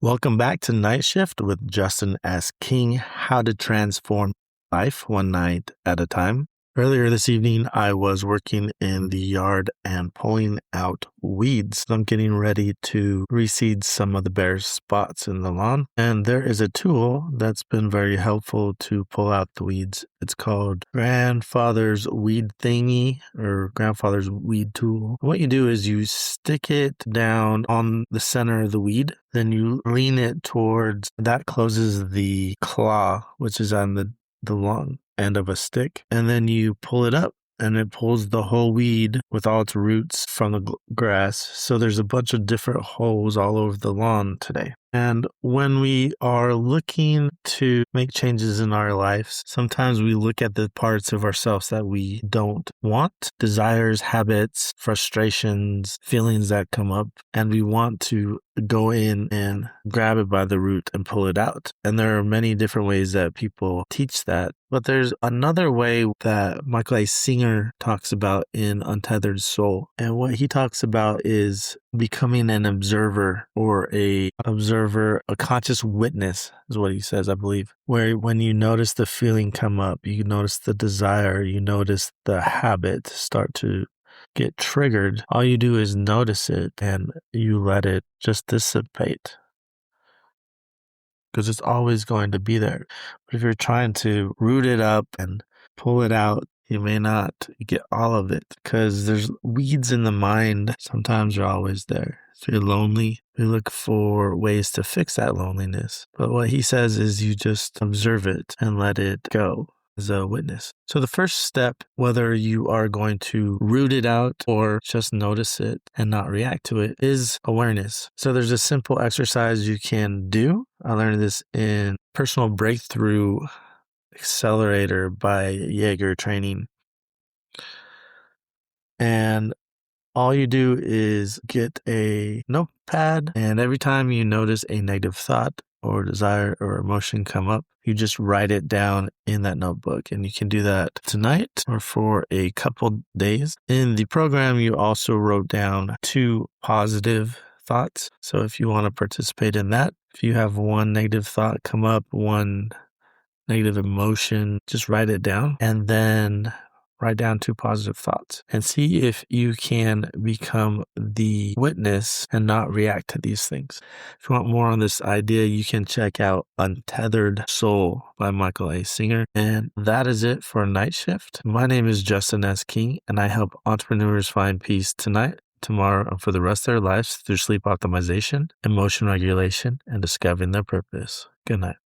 Welcome back to Night Shift with Justin S. King, how to transform life one night at a time. Earlier this evening, I was working in the yard and pulling out weeds. I'm getting ready to reseed some of the bare spots in the lawn. And there is a tool that's been very helpful to pull out the weeds. It's called grandfather's weed thingy or grandfather's weed tool. What you do is you stick it down on the center of the weed. Then you lean it towards, that closes the claw, which is on the long end of a stick, and then you pull it up and it pulls the whole weed with all its roots from the grass. So there's a bunch of different holes all over the lawn today. And when we are looking to make changes in our lives, sometimes we look at the parts of ourselves that we don't want, desires, habits, frustrations, feelings that come up, and we want to go in and grab it by the root and pull it out. And there are many different ways that people teach that. But there's another way that Michael A. Singer talks about in Untethered Soul. And what he talks about is becoming an observer or a conscious witness is what he says, I believe, where when you notice the feeling come up, you notice the desire, you notice the habit start to get triggered, all you do is notice it and you let it just dissipate because it's always going to be there. But if you're trying to root it up and pull it out, you may not get all of it because there's weeds in the mind. Sometimes they're always there. If you're lonely, we look for ways to fix that loneliness. But what he says is you just observe it and let it go as a witness. So the first step, whether you are going to root it out or just notice it and not react to it, is awareness. So there's a simple exercise you can do. I learned this in Personal Breakthrough Accelerator by Jaeger Training. And all you do is get a notepad, and every time you notice a negative thought or desire or emotion come up, you just write it down in that notebook. And you can do that tonight or for a couple days. In the program, you also wrote down 2 positive thoughts. So if you want to participate in that, if you have one negative thought come up, one negative emotion, just write it down and then write down 2 positive thoughts and see if you can become the witness and not react to these things. If you want more on this idea, you can check out Untethered Soul by Michael A. Singer. And that is it for Night Shift. My name is Justin S. King, and I help entrepreneurs find peace tonight, tomorrow, and for the rest of their lives through sleep optimization, emotion regulation, and discovering their purpose. Good night.